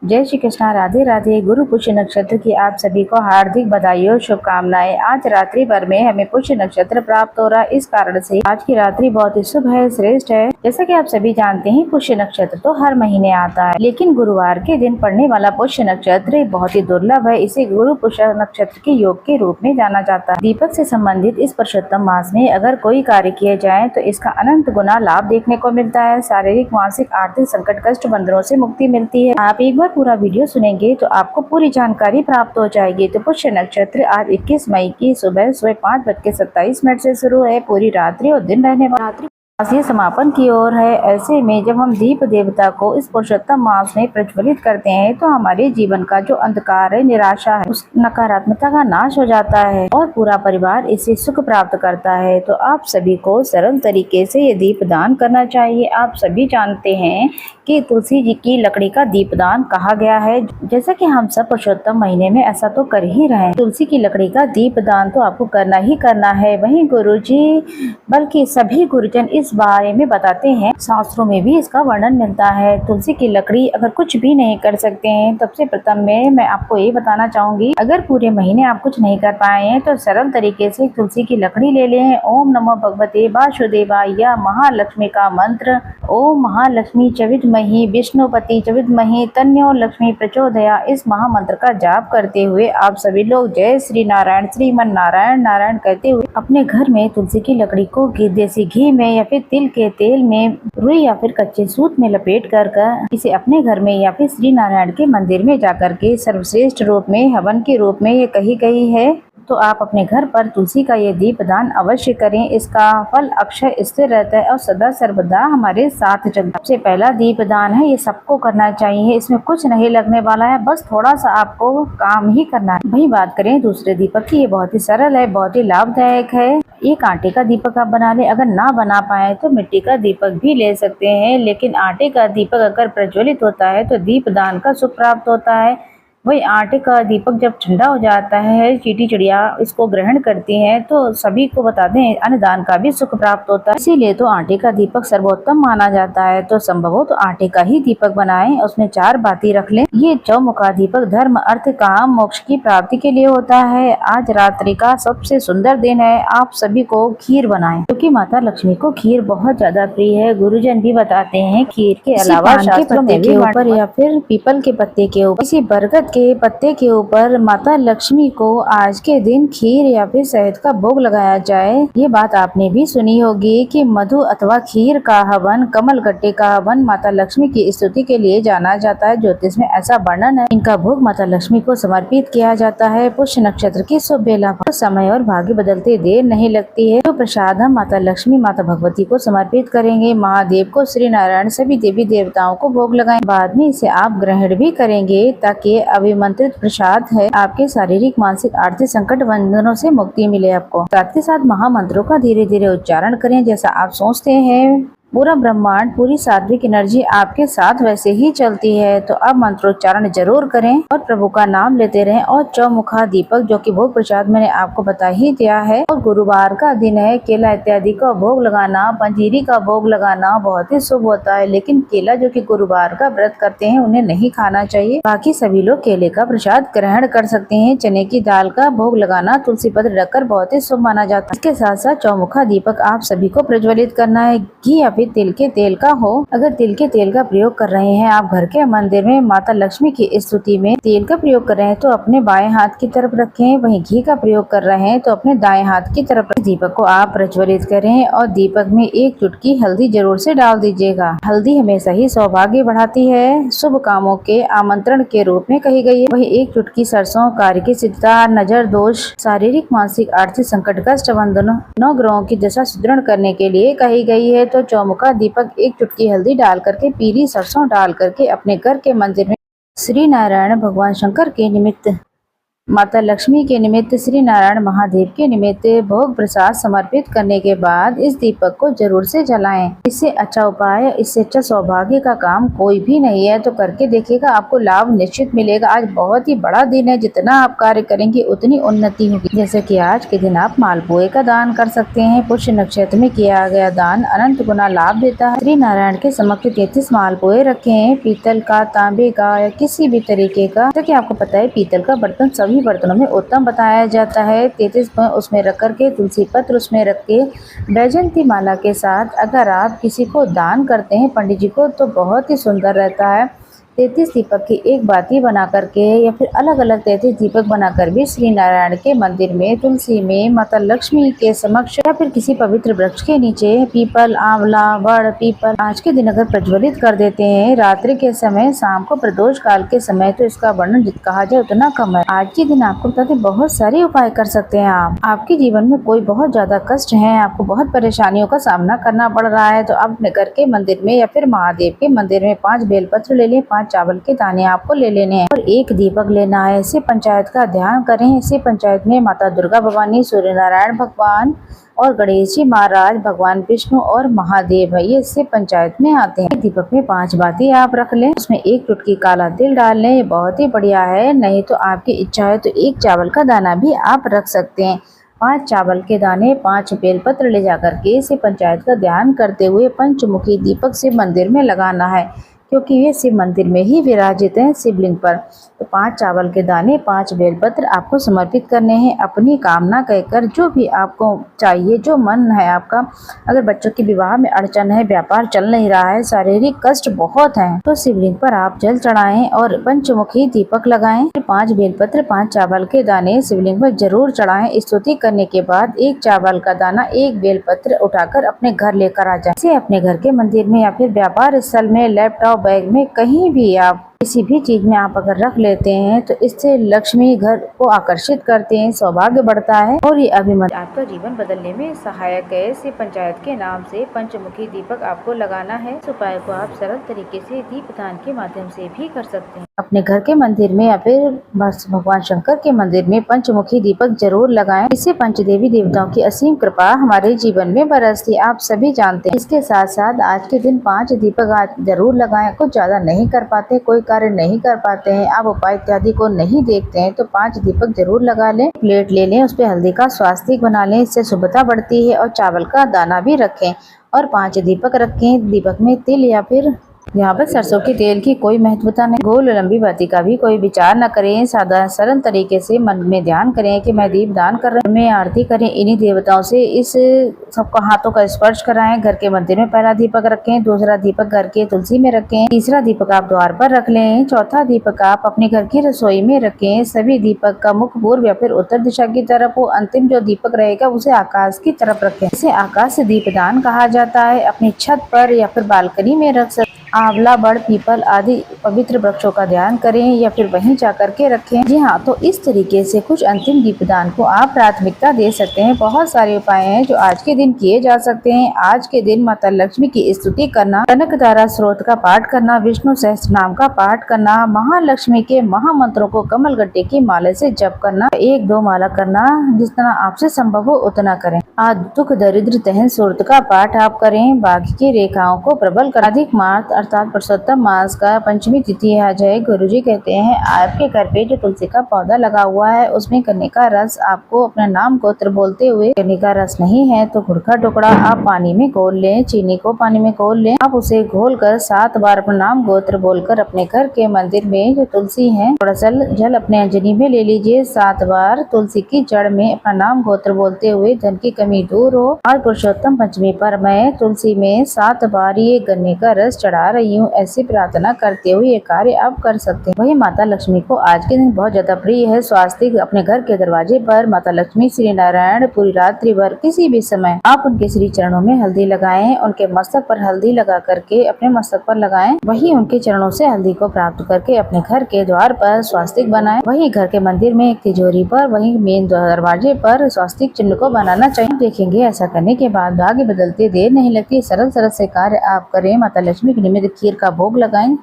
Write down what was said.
जय श्री कृष्णा, राधे राधे। गुरु पुष्य नक्षत्र की आप सभी को हार्दिक बधाई और शुभकामनाएं। आज रात्रि भर में हमें पुष्य नक्षत्र प्राप्त हो रहा है, इस कारण से आज की रात्रि बहुत ही शुभ है, श्रेष्ठ है। जैसा कि आप सभी जानते हैं, पुष्य नक्षत्र तो हर महीने आता है, लेकिन गुरुवार के दिन पड़ने वाला पुष्य नक्षत्र बहुत ही दुर्लभ है। इसे गुरु पुष्य नक्षत्र के योग के रूप में जाना जाता है। दीपक से संबंधित इस पुरुषोत्तम मास में अगर कोई कार्य किए जाए तो इसका अनंत गुना लाभ देखने को मिलता है। शारीरिक, मानसिक, आर्थिक संकट, कष्ट, बंधनों से मुक्ति मिलती है। आप एक बार पूरा वीडियो सुनेंगे तो आपको पूरी जानकारी प्राप्त हो जाएगी। तो पुष्य नक्षत्र आज 21 मई की सुबह 5:27 से शुरू है। पूरी रात्रि और दिन रहने वाला ये समापन की ओर है। ऐसे में जब हम दीप देवता को इस पुरुषोत्तम मास में प्रज्वलित करते हैं तो हमारे जीवन का जो अंधकार है, निराशा है, उस नकारात्मकता का नाश हो जाता है और पूरा परिवार इससे सुख प्राप्त करता है। तो आप सभी को सरल तरीके से ये दीप दान करना चाहिए। आप सभी जानते हैं कि तुलसी जी की लकड़ी का दीपदान कहा गया है। जैसा कि हम सब पुरुषोत्तम महीने में ऐसा तो कर ही रहे हैं, तुलसी की लकड़ी का दीपदान तो आपको करना ही करना है। वहीं गुरुजी बल्कि सभी गुरुजन इस बारे में बताते हैं, शास्त्रों में भी इसका वर्णन मिलता है। तुलसी की लकड़ी अगर कुछ भी नहीं कर सकते हैं, सबसे प्रथम में मैं आपको ये बताना चाहूंगी, अगर पूरे महीने आप कुछ नहीं कर पाए हैं तो सरल तरीके से तुलसी की लकड़ी ले लें। ओम नमो भगवते वासुदेवाय या महालक्ष्मी का मंत्र, ओम महालक्ष्मी चविद्महि विष्णुपति चविद्महि तन्यो लक्ष्मी प्रचोदया, इस महामंत्र का जाप करते हुए आप सभी लोग जय श्री नारायण श्रीमन नारायण नारायण कहते हुए अपने घर में तुलसी की लकड़ी को देसी घी में या फिर तिल के तेल में, रुई या फिर कच्चे सूत में लपेट कर इसे अपने घर में या फिर श्री नारायण के मंदिर में जाकर के सर्वश्रेष्ठ रूप में हवन के रूप में ये कही गई है। तो आप अपने घर पर तुलसी का ये दीपदान अवश्य करें। इसका फल अक्षय स्थिर रहता है और सदा सर्वदा हमारे साथ चलता। सबसे पहला दीपदान है, ये सबको करना चाहिए। इसमें कुछ नहीं लगने वाला है, बस थोड़ा सा आपको काम ही करना है। वही बात करें दूसरे दीपक की, ये बहुत ही सरल है, बहुत ही लाभदायक है। एक आटे का दीपक आप बना ले, अगर ना बना पाए तो मिट्टी का दीपक भी ले सकते हैं, लेकिन आटे का दीपक अगर प्रज्वलित होता है तो दीपदान का सुख प्राप्त होता है। वही आटे का दीपक जब ठंडा हो जाता है, चींटी चिड़िया इसको ग्रहण करती हैं, तो सभी को बता दें अन्नदान का भी सुख प्राप्त होता है। इसीलिए तो आटे का दीपक सर्वोत्तम माना जाता है। तो संभव हो तो आटे का ही दीपक बनाएं, उसमें 4 बाती रख लें। ये चौमुखा दीपक धर्म, अर्थ, काम, मोक्ष की प्राप्ति के लिए होता है। आज रात्रि का सबसे सुंदर दिन है। आप सभी को खीर बनाएं, क्योंकि माता लक्ष्मी को खीर बहुत ज्यादा प्रिय है। गुरुजन भी बताते हैं खीर के अलावा शास्त्रों में के ऊपर या फिर पीपल के पत्ते के ऊपर, किसी बरगद के पत्ते के ऊपर माता लक्ष्मी को आज के दिन खीर या फिर शहद का भोग लगाया जाए। ये बात आपने भी सुनी होगी कि मधु अथवा खीर का हवन, कमल गट्टे का हवन माता लक्ष्मी की स्तुति के लिए जाना जाता है। ज्योतिष में ऐसा वर्णन है। इनका भोग माता लक्ष्मी को समर्पित किया जाता है। पुष्य नक्षत्र की शुभ बेला पर समय और भाग्य बदलते देर नहीं लगती है। तो प्रसाद हम माता लक्ष्मी, माता भगवती को समर्पित करेंगे। महादेव को, श्री नारायण, सभी देवी देवताओं को भोग लगाएं। बाद में इसे आप ग्रहण भी करेंगे ताकि अभिमंत्रित प्रसाद है। आपके शारीरिक, मानसिक, आर्थिक संकट बंधनों से मुक्ति मिले आपको। साथ के साथ महामंत्रों का धीरे धीरे उच्चारण करें जैसा आप सोचते हैं। पूरा ब्रह्मांड, पूरी सात्विक एनर्जी आपके साथ वैसे ही चलती है। तो अब मंत्रोच्चारण जरूर करें और प्रभु का नाम लेते रहें। और चौमुखा दीपक जो कि भोग प्रसाद मैंने आपको बता ही दिया है। और गुरुवार का दिन है, केला इत्यादि का भोग लगाना, पंजीरी का भोग लगाना बहुत ही शुभ होता है। लेकिन केला जो कि गुरुवार का व्रत करते हैं उन्हें नहीं खाना चाहिए। बाकी सभी लोग केले का प्रसाद ग्रहण कर सकते हैं। चने की दाल का भोग लगाना, तुलसी पत्र रखकर बहुत ही शुभ माना जाता है। इसके साथ साथ चौमुखा दीपक आप सभी को प्रज्वलित करना है। घी या तिल के तेल का हो। अगर तिल के तेल का प्रयोग कर रहे हैं, आप घर के मंदिर में माता लक्ष्मी की स्तुति में तेल का प्रयोग कर रहे हैं तो अपने बाएं हाथ की तरफ रखें। वहीं घी का प्रयोग कर रहे हैं तो अपने दाएं हाथ की तरफ दीपक को आप प्रज्वलित करें और दीपक में 1 चुटकी हल्दी जरूर से डाल दीजिएगा। हल्दी हमेशा ही सौभाग्य बढ़ाती है, शुभ कामों के आमंत्रण के रूप में कही गई है। वही 1 चुटकी सरसों कार्य की सिद्धता, नजर दोष, शारीरिक, मानसिक, आर्थिक संकट, कष्ट बंधनों, 9 ग्रहों की दशा सुदृढ़ करने के लिए कही गई है। तो चौमुखा दीपक 1 चुटकी हल्दी डाल करके, पीली सरसों डाल करके अपने घर के मंदिर में श्री नारायण भगवान शंकर के निमित्त माता लक्ष्मी के निमित्त श्री नारायण महादेव के निमित्त भोग प्रसाद समर्पित करने के बाद इस दीपक को जरूर से जलाएं। इससे अच्छा उपाय, इससे अच्छा सौभाग्य का काम कोई भी नहीं है, तो करके देखिएगा, आपको लाभ निश्चित मिलेगा। आज बहुत ही बड़ा दिन है, जितना आप कार्य करेंगे उतनी उन्नति होगी। जैसे कि आज के दिन आप मालपुए का दान कर सकते हैं। पुष्य नक्षत्र में किया गया दान अनंत गुना लाभ देता है। श्री नारायण के समक्ष 33 मालपुए रखें, पीतल का, तांबे का या किसी भी तरीके का। जैसे कि आपको पता है पीतल का बर्तन सभी बर्तनों में उत्तम बताया जाता है। 33 उसमें रख करके तुलसी पत्र उसमें रख के वैजयंती माला के साथ अगर आप किसी को दान करते हैं, पंडित जी को, तो बहुत ही सुंदर रहता है। 33 दीपक की एक बाती बना करके या फिर अलग अलग 33 दीपक बनाकर भी श्री नारायण के मंदिर में, तुलसी में, माता लक्ष्मी के समक्ष या फिर किसी पवित्र वृक्ष के नीचे, पीपल, आंवला, वड़, पीपल, आज के दिन अगर प्रज्वलित कर देते हैं रात्रि के समय, शाम को प्रदोष काल के समय, तो इसका वर्णन जितना कहा जाए उतना कम है। आज के दिन आपको बताते बहुत सारे उपाय कर सकते हैं आप। आपके जीवन में कोई बहुत ज्यादा कष्ट है, आपको बहुत परेशानियों का सामना करना पड़ रहा है, तो आप अपने घर के मंदिर में या फिर महादेव के मंदिर में 5 बेलपत्र ले लें, 5 चावल के दाने आपको ले लेने हैं और एक दीपक लेना है। इसे पंचायत का ध्यान करें। इसे पंचायत में माता दुर्गा भवानी, सूर्य नारायण भगवान और गणेश जी महाराज, भगवान विष्णु और महादेव है, ये इससे पंचायत में आते हैं। दीपक में 5 बाती आप रख लें, उसमें 1 चुटकी काला तिल डाल लें, ये बहुत ही बढ़िया है। नहीं तो आपकी इच्छा है तो 1 चावल का दाना भी आप रख सकते हैं। 5 चावल के दाने, 5 बेलपत्र ले जाकर के इसे पंचायत का ध्यान करते हुए पंचमुखी दीपक से मंदिर में लगाना है, क्योंकि ये शिव मंदिर में ही विराजित हैं शिवलिंग पर। तो 5 चावल के दाने, 5 बेलपत्र आपको समर्पित करने हैं। अपनी कामना कहकर जो भी आपको चाहिए, जो मन है आपका, अगर बच्चों के विवाह में अड़चन है, व्यापार चल नहीं रहा है, शारीरिक कष्ट बहुत हैं, तो शिवलिंग पर आप जल चढ़ाएं और पंचमुखी दीपक लगाएं। 5 बेलपत्र, 5 चावल के दाने शिवलिंग पर जरूर चढ़ाएं। स्तुति करने के बाद 1 चावल का दाना, 1 बेलपत्र उठाकर अपने घर लेकर आ जाए। इसे अपने घर के मंदिर में या फिर व्यापार स्थल में, लैपटॉप, बैग में, कहीं भी आप किसी भी चीज में आप अगर रख लेते हैं तो इससे लक्ष्मी घर को आकर्षित करते हैं, सौभाग्य बढ़ता है और ये अभिमत आपका जीवन बदलने में सहायक है। इसे पंचायत के नाम से पंचमुखी दीपक आपको लगाना है। इस उपाय को आप सरल तरीके से दीपदान के माध्यम से भी कर सकते हैं। अपने घर के मंदिर में या फिर भगवान शंकर के मंदिर में पंचमुखी दीपक जरूर लगाएं। इससे पंचदेवी देवताओं की असीम कृपा हमारे जीवन में बरसती, आप सभी जानते हैं। इसके साथ साथ आज के दिन 5 दीपक आज जरूर लगाएं। कुछ ज्यादा नहीं कर पाते, कोई कार्य नहीं कर पाते हैं, आप उपाय इत्यादि को नहीं देखते हैं, तो 5 दीपक जरूर लगा लें। प्लेट ले लें, उस पर हल्दी का स्वास्तिक बना लें, इससे शुभता बढ़ती है। और चावल का दाना भी रखें और 5 दीपक रखें। दीपक में तिल या फिर यहाँ पर सरसों के तेल की कोई महत्वता नहीं। गोल लंबी बाती का भी कोई विचार न करें। सादा सरल तरीके से मन में ध्यान करें कि मैं दीप दान कर रहा हूं, मैं आरती करें इन्हीं देवताओं से। इस सबका हाथों का स्पर्श कराएं। घर के मंदिर में पहला दीपक रखें, दूसरा दीपक घर के तुलसी में रखें, तीसरा दीपक आप द्वार पर रख लें, चौथा दीपक आप अपने घर की रसोई में रखें। सभी दीपक का मुख पूर्व या फिर उत्तर दिशा की तरफ हो। अंतिम जो दीपक रहेगा उसे आकाश की तरफ रखें। इसे आकाश से दीपदान कहा जाता है। अपनी छत पर या फिर बालकनी में रख सकते। आंवला, बड़, पीपल आदि पवित्र वृक्षों का ध्यान करें या फिर वहीं जाकर के रखें। जी हाँ, तो इस तरीके से कुछ अंतिम दीपदान को आप प्राथमिकता दे सकते हैं। बहुत सारे उपाय हैं जो आज के दिन किए जा सकते हैं। आज के दिन माता लक्ष्मी की स्तुति करना, कनकधारा स्रोत का पाठ करना, विष्णु सहस्त्र नाम का पाठ करना, महालक्ष्मी के महामंत्रों को कमल गट्टे की माला से जप करना, 1-2 माला करना, जितना आपसे संभव हो उतना करें। आज दुख दरिद्र तहन सूरत का पाठ आप करें। बाकी की रेखाओं को प्रबल कर। अधिक मास अर्थात पुरुषोत्तम मास का पंचमी तिथि आ जाए। गुरुजी कहते हैं आपके घर पे जो तुलसी का पौधा लगा हुआ है उसमें गन्ने का रस, आपको अपना नाम गोत्र बोलते हुए, गन्ने का रस नहीं है तो गुड़ का टुकड़ा आप पानी में घोल लें, चीनी को पानी में घोल लें। आप उसे घोल कर 7 बार अपना नाम गोत्र बोलकर अपने घर के मंदिर में जो तुलसी है, थोड़ा जल अपने अंजनी में ले लीजिए। 7 बार तुलसी की जड़ में अपना नाम गोत्र बोलते हुए धन की कमी दूर हो। और पुरुषोत्तम पंचमी पर मैं तुलसी में 7 बार ये गन्ने का रस चढ़ा रही हूँ, ऐसी प्रार्थना करते हुए ये कार्य आप कर सकते हैं। वही माता लक्ष्मी को आज के दिन बहुत ज्यादा प्रिय है स्वास्तिक। अपने घर के दरवाजे पर माता लक्ष्मी, श्री नारायण पूरी रात्रि भर किसी भी समय आप उनके श्री चरणों में हल्दी लगाएं। उनके मस्तक पर हल्दी लगा करके अपने मस्तक पर लगाएं। वही उनके चरणों से हल्दी को प्राप्त करके अपने घर के द्वार पर स्वास्तिक बनाएं। वही घर के मंदिर में एक तिजोरी पर, वही मेन दरवाजे पर स्वास्तिक चिन्ह को बनाना चाहिए। देखेंगे ऐसा करने के बाद भाग्य बदलते देर नहीं लगती। सरल से कार्य आप करें। माता लक्ष्मी के निमित्त खीर का भोग लगाएं।